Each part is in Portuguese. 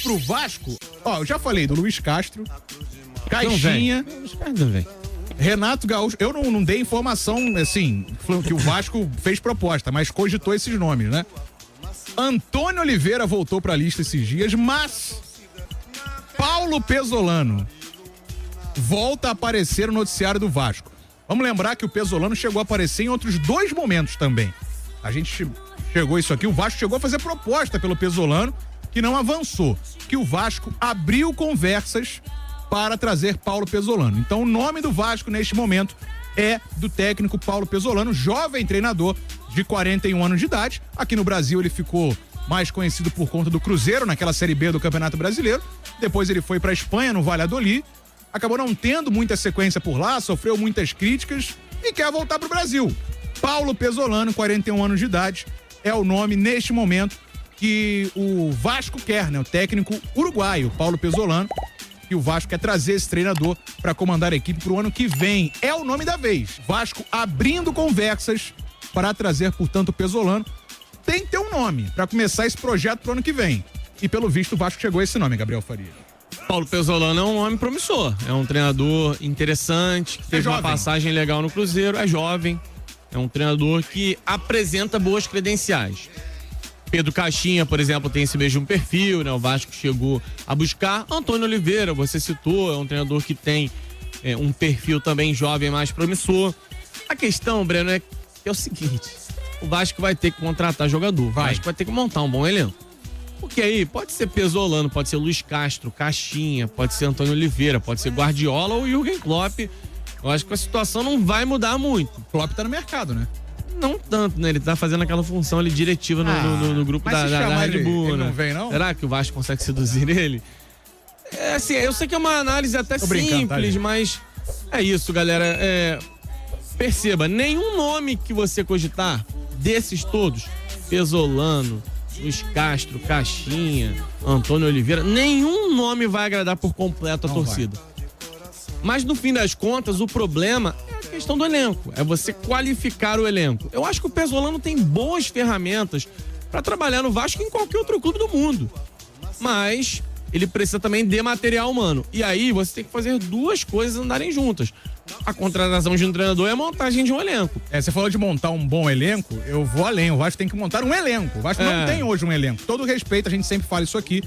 pro Vasco, ó, eu já falei do Luiz Castro, Caixinha, Renato Gaúcho. Eu não dei informação, assim, que o Vasco fez proposta, mas cogitou esses nomes, né? Antônio Oliveira voltou pra lista esses dias, mas Paulo Pesolano volta a aparecer no noticiário do Vasco. Vamos lembrar que o Pesolano chegou a aparecer em outros 2 momentos também. A gente chegou isso aqui, o Vasco chegou a fazer proposta pelo Pesolano, que não avançou. Que o Vasco abriu conversas para trazer Paulo Pesolano. Então o nome do Vasco neste momento é do técnico Paulo Pesolano, jovem treinador de 41 anos de idade. Aqui no Brasil ele ficou mais conhecido por conta do Cruzeiro, naquela Série B do Campeonato Brasileiro. Depois ele foi para a Espanha, no Valladolid. Acabou não tendo muita sequência por lá, sofreu muitas críticas e quer voltar pro Brasil. Paulo Pesolano, 41 anos de idade, é o nome neste momento que o Vasco quer, né? O técnico uruguaio, Paulo Pesolano, que o Vasco quer trazer esse treinador para comandar a equipe pro ano que vem. É o nome da vez. Vasco abrindo conversas para trazer, portanto, o Pesolano. Tem que ter um nome para começar esse projeto pro ano que vem. E pelo visto o Vasco chegou a esse nome, Gabriel Faria. Paulo Pesolano é um nome promissor, é um treinador interessante, que teve uma passagem legal no Cruzeiro, é jovem, é um treinador que apresenta boas credenciais. Pedro Caixinha, por exemplo, tem esse mesmo perfil, né? O Vasco chegou a buscar. Antônio Oliveira, você citou, é um treinador que tem um perfil também jovem, mais promissor. A questão, Breno, é o seguinte, o Vasco vai ter que contratar jogador, o Vasco vai ter que montar um bom elenco. Porque aí pode ser Pesolano, pode ser Luiz Castro, Caixinha, pode ser Antônio Oliveira, pode ser Guardiola ou Jürgen Klopp. Eu acho que a situação não vai mudar muito. Klopp tá no mercado, né? Não tanto, né? Ele tá fazendo aquela função ali diretiva no grupo da Red Bull, ele né? não vem, não? Será que o Vasco consegue seduzir ele? É assim, eu sei que é uma análise até simples, mas é isso, galera. Perceba, nenhum nome que você cogitar, desses todos, Pesolano, Luiz Castro, Caixinha, Antônio Oliveira, nenhum nome vai agradar por completo a torcida. Mas no fim das contas, o problema é a questão do elenco, é você qualificar o elenco. Eu acho que o Pesolano tem boas ferramentas para trabalhar no Vasco e em qualquer outro clube do mundo. Mas ele precisa também de material humano. E aí você tem que fazer 2 coisas andarem juntas. A contratação de um treinador e a montagem de um elenco. Você falou de montar um bom elenco, eu vou além. O Vasco tem que montar um elenco. O Vasco não tem hoje um elenco. Todo respeito, a gente sempre fala isso aqui.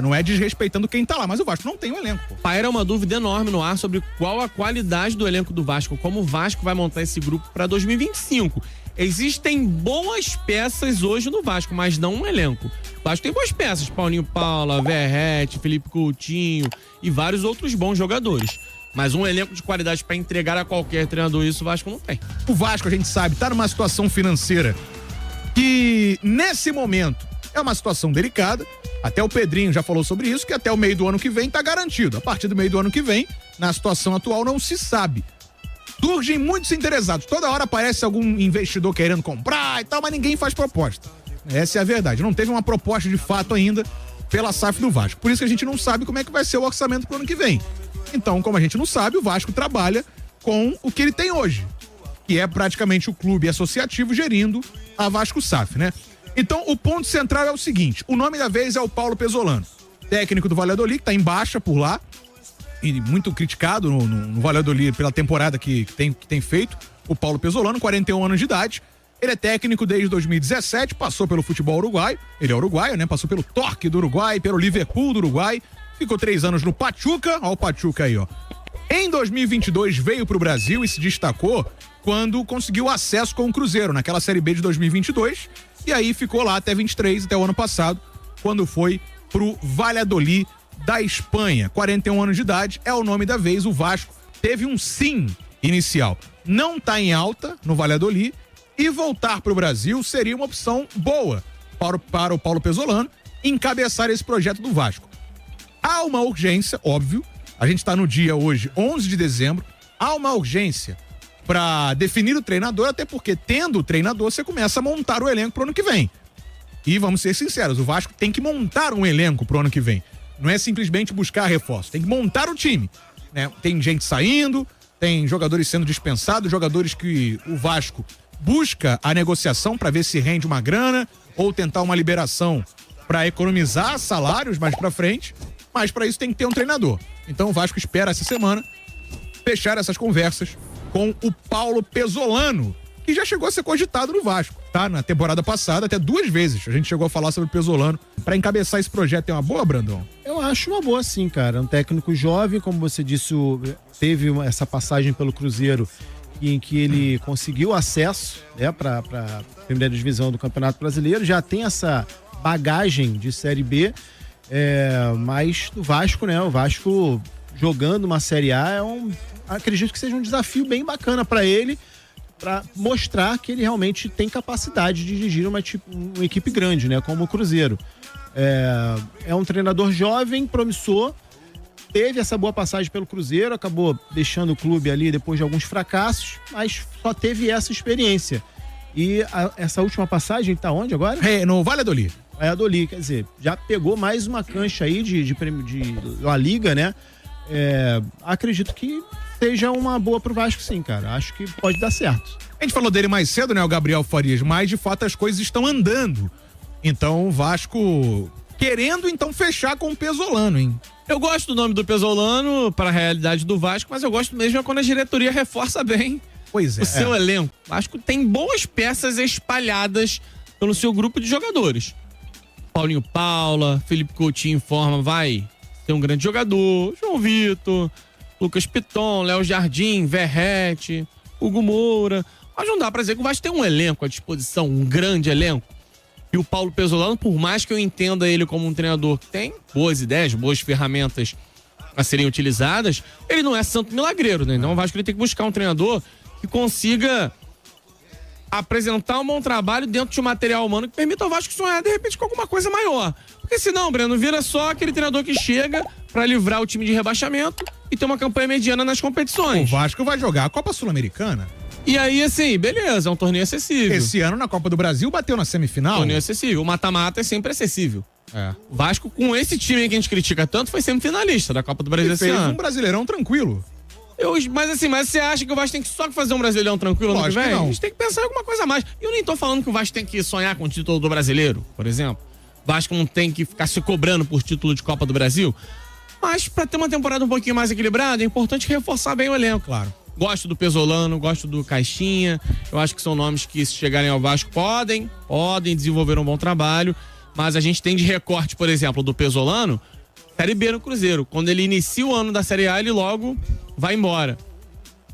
Não é desrespeitando quem tá lá, mas o Vasco não tem um elenco. Paira uma dúvida enorme no ar sobre qual a qualidade do elenco do Vasco, como o Vasco vai montar esse grupo para 2025. Existem boas peças hoje no Vasco, mas não um elenco. O Vasco tem boas peças, Paulinho Paula, Verrete, Felipe Coutinho e vários outros bons jogadores. Mas um elenco de qualidade para entregar a qualquer treinador, isso o Vasco não tem. O Vasco, a gente sabe, tá numa situação financeira que, nesse momento, é uma situação delicada. Até o Pedrinho já falou sobre isso, que até o meio do ano que vem tá garantido. A partir do meio do ano que vem, na situação atual, não se sabe. Surgem muitos interessados. Toda hora aparece algum investidor querendo comprar e tal, mas ninguém faz proposta. Essa é a verdade. Não teve uma proposta de fato ainda pela SAF do Vasco. Por isso que a gente não sabe como é que vai ser o orçamento pro ano que vem. Então, como a gente não sabe, o Vasco trabalha com o que ele tem hoje, que é praticamente o clube associativo gerindo a Vasco SAF, né? Então, o ponto central é o seguinte, o nome da vez é o Paulo Pesolano, técnico do Valladolid, que tá em baixa por lá, e muito criticado no Valladolid pela temporada que tem feito, o Paulo Pesolano, 41 anos de idade. Ele é técnico desde 2017, passou pelo futebol uruguaio, ele é uruguaio, né? Passou pelo Torque do Uruguai, pelo Liverpool do Uruguai, ficou 3 anos no Pachuca, ó o Pachuca aí, ó. Em 2022 veio pro Brasil e se destacou quando conseguiu acesso com o Cruzeiro, naquela Série B de 2022, e aí ficou lá até 23, até o ano passado, quando foi pro Valladolid da Espanha. 41 anos de idade, é o nome da vez. O Vasco teve um sim inicial. Não tá em alta no Valladolid e voltar pro Brasil seria uma opção boa para o Paulo Pesolano encabeçar esse projeto do Vasco. Há uma urgência, óbvio, a gente tá no dia hoje, 11 de dezembro, há uma urgência para definir o treinador, até porque tendo o treinador você começa a montar o elenco pro ano que vem. E vamos ser sinceros, o Vasco tem que montar um elenco pro ano que vem. Não é simplesmente buscar reforço, tem que montar o time, né? Tem gente saindo, tem jogadores sendo dispensados, jogadores que o Vasco busca a negociação para ver se rende uma grana ou tentar uma liberação para economizar salários mais para frente, mas para isso tem que ter um treinador. Então o Vasco espera essa semana fechar essas conversas com o Paulo Pesolano, que já chegou a ser cogitado no Vasco, tá? Na temporada passada, até 2 vezes a gente chegou a falar sobre o Pesolano. Pra encabeçar esse projeto, é uma boa, Brandão? Eu acho uma boa, sim, cara. Um técnico jovem, como você disse, teve essa passagem pelo Cruzeiro em que ele conseguiu acesso, né, pra primeira divisão do Campeonato Brasileiro, já tem essa bagagem de Série B, mas do Vasco, né? O Vasco jogando uma Série A acredito que seja um desafio bem bacana pra ele, para mostrar que ele realmente tem capacidade de dirigir uma equipe grande, né, como o Cruzeiro. É um treinador jovem, promissor, teve essa boa passagem pelo Cruzeiro, acabou deixando o clube ali depois de alguns fracassos, mas só teve essa experiência. E essa última passagem tá onde agora? No Valladolid. Valladolid, quer dizer, já pegou mais uma cancha aí de La Liga, né? Acredito que seja uma boa pro Vasco, sim, cara. Acho que pode dar certo. A gente falou dele mais cedo, né, o Gabriel Farias, mas de fato as coisas estão andando. Então o Vasco querendo então fechar com o Pesolano, hein? Eu gosto do nome do Pesolano para a realidade do Vasco, mas eu gosto mesmo quando a diretoria reforça bem o seu elenco. O Vasco tem boas peças espalhadas pelo seu grupo de jogadores. Paulinho Paula, Felipe Coutinho em forma, vai ser um grande jogador. João Vitor, Lucas Piton, Léo Jardim, Verrete, Hugo Moura. Mas não dá pra dizer que o Vasco tem um elenco à disposição, um grande elenco. E o Paulo Pesolano, por mais que eu entenda ele como um treinador que tem boas ideias, boas ferramentas a serem utilizadas, ele não é santo milagreiro, né? Então o Vasco ele tem que buscar um treinador que consiga apresentar um bom trabalho dentro de um material humano que permita ao Vasco sonhar, de repente, com alguma coisa maior. Porque senão, Breno, vira só aquele treinador que chega pra livrar o time de rebaixamento e ter uma campanha mediana nas competições. O Vasco vai jogar a Copa Sul-Americana. E aí, assim, beleza, é um torneio acessível. Esse ano, na Copa do Brasil, bateu na semifinal. Torneio acessível. O mata-mata é sempre acessível. O Vasco, com esse time que a gente critica tanto, foi semifinalista da Copa do Brasil esse ano. Fez um Brasileirão tranquilo. Mas você acha que o Vasco tem que só fazer um Brasileirão tranquilo ano que vem? A gente tem que pensar em alguma coisa a mais. E eu nem tô falando que o Vasco tem que sonhar com o título do Brasileiro, por exemplo. O Vasco não tem que ficar se cobrando por título de Copa do Brasil. Mas pra ter uma temporada um pouquinho mais equilibrada, é importante reforçar bem o elenco. Claro. Gosto do Pesolano, gosto do Caixinha. Eu acho que são nomes que, se chegarem ao Vasco, podem desenvolver um bom trabalho. Mas a gente tem de recorte, por exemplo, do Pesolano, Série B no Cruzeiro. Quando ele inicia o ano da Série A, ele logo vai embora.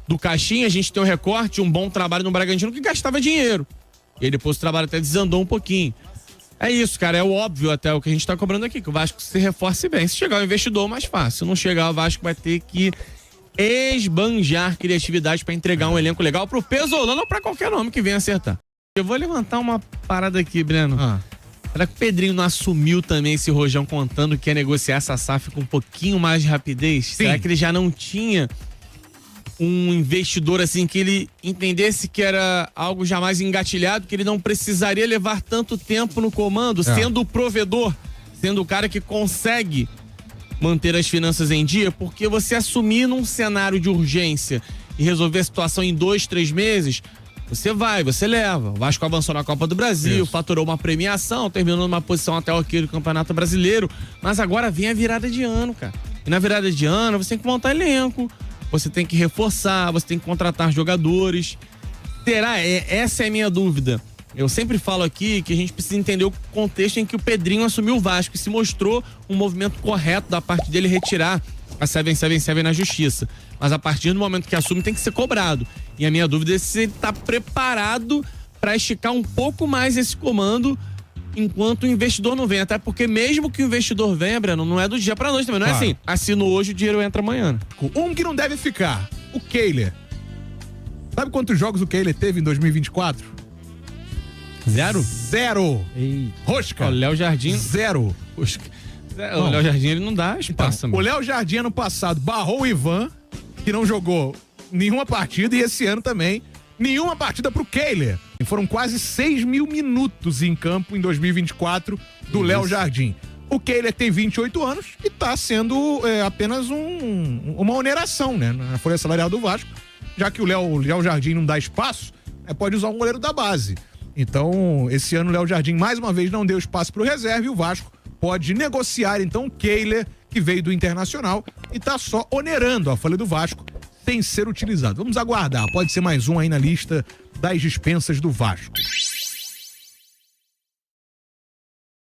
Do Caixinha, a gente tem um recorte, um bom trabalho no Bragantino que gastava dinheiro. E aí depois o trabalho até desandou um pouquinho. É isso, cara, é o óbvio até o que a gente tá cobrando aqui, que o Vasco se reforce bem. Se chegar o investidor, mais fácil. Se não chegar, o Vasco vai ter que esbanjar criatividade pra entregar um elenco legal pro Pesolano ou pra qualquer nome que venha acertar. Eu vou levantar uma parada aqui, Breno. Será que o Pedrinho não assumiu também esse rojão contando que ia negociar essa SAF com um pouquinho mais de rapidez? Sim. Será que ele já não tinha um investidor assim que ele entendesse que era algo jamais engatilhado, que ele não precisaria levar tanto tempo no comando, sendo o provedor, sendo o cara que consegue manter as finanças em dia? Porque você assumir num cenário de urgência e resolver a situação em 2, 3 meses, você leva. O Vasco avançou na Copa do Brasil, faturou uma premiação, terminou numa posição até ok do Campeonato Brasileiro, mas agora vem a virada de ano, cara. E na virada de ano você tem que montar elenco, você tem que reforçar, você tem que contratar jogadores. Essa é a minha dúvida. Eu sempre falo aqui que a gente precisa entender o contexto em que o Pedrinho assumiu o Vasco e se mostrou um movimento correto da parte dele retirar a 777 na justiça. Mas a partir do momento que assume, tem que ser cobrado. E a minha dúvida é se ele está preparado para esticar um pouco mais esse comando enquanto o investidor não vem. Até porque mesmo que o investidor venha, Breno, não é do dia pra noite também. Não é assim, assino hoje, o dinheiro entra amanhã. Um que não deve ficar, o Kehler. Sabe quantos jogos o Kehler teve em 2024? 0? 0. Ei. Rosca. O Léo Jardim. 0. Rosca. O Léo Jardim, ele não dá espaço. Então, o Léo Jardim, ano passado, barrou o Ivan, que não jogou nenhuma partida, e esse ano também, nenhuma partida pro Kehler. E foram quase 6 mil minutos em campo em 2024 do Léo Jardim. O Kehler tem 28 anos e tá sendo apenas uma oneração, né, na folha salarial do Vasco, já que o Léo Jardim não dá espaço, pode usar um goleiro da base. Então, esse ano o Léo Jardim mais uma vez não deu espaço pro reserva e o Vasco pode negociar então o Kehler, que veio do Internacional e tá só onerando a folha do Vasco sem ser utilizado. Vamos aguardar, pode ser mais um aí na lista das dispensas do Vasco.